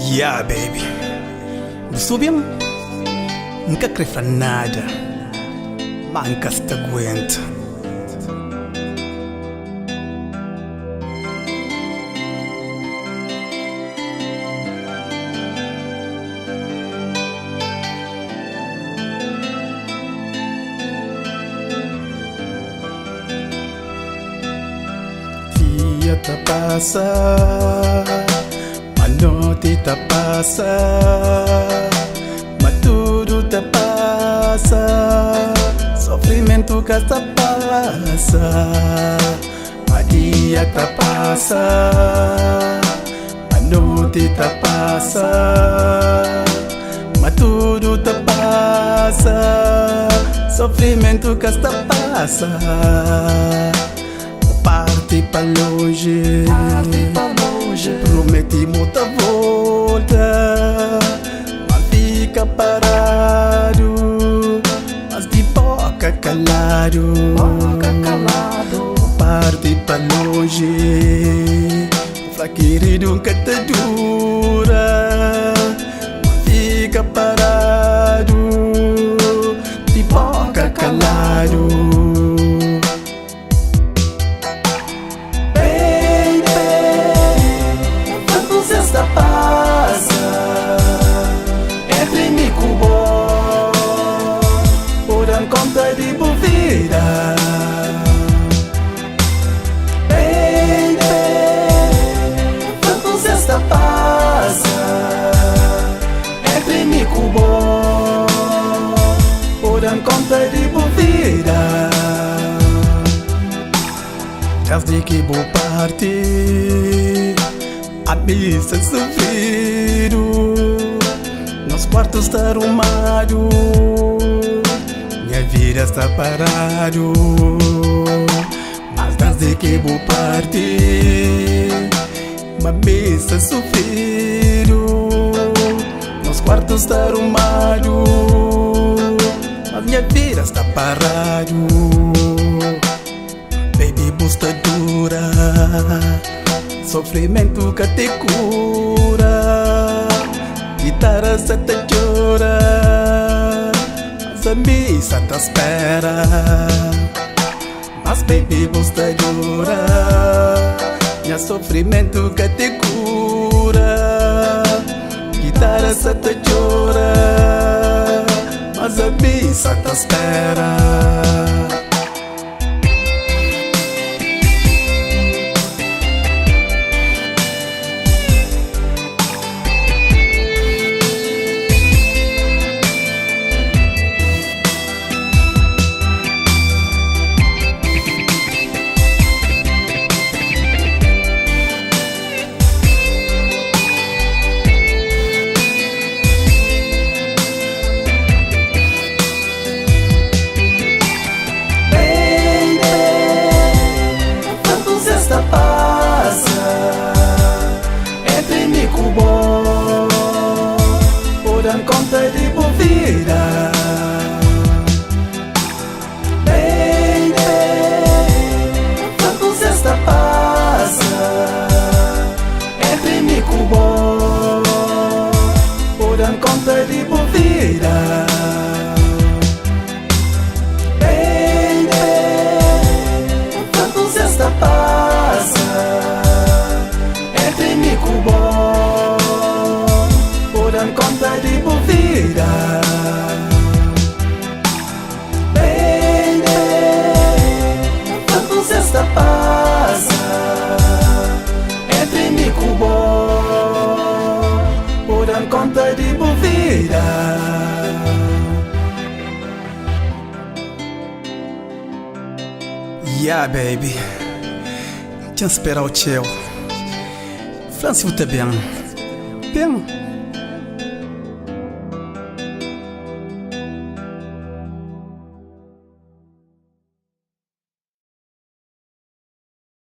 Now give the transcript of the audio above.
Yeah, baby. Estou bem? Nunca creio nada. Manca se te aguenta. Dia te passa, a noite te passa, mas tudo te passa. Sofrimento que te passa, a dia te passa, a noite te passa, mas tudo te passa. Sofrimento que te passa. Parte pra longe, prometi muita volta, mas fica parado, mas de boca calado. Parte pra longe, pra querido que te dura, mas fica parado, de boca calado. Conta de boa vida, baby, quanto esta passa entre mim e bom, porém conta de boa vida. Desde que vou partir, a missa sofrido, nos quartos está arrumado. Minha vida está parado, mas desde que vou partir, uma mesa sofrido, nos quartos está arrumado, mas minha vida está parado. Baby, busta dura, sofrimento que te cura, guitarra se te chora, a missa te espera, mas baby você dura, minha sofrimento que te cura, guitarra se te chora, mas a missa te espera. Conta de boa vida, baby, quanto esta passa entre mim e bom, porém conta de boa vida, baby, quanto esta passa entre mim e bom, porém conta de boa vida, baby, quanto esta passa entre mim e bom, porém conta de boa vida. Yeah, baby, tinha esperar o teu. Francis, você bem? Bem?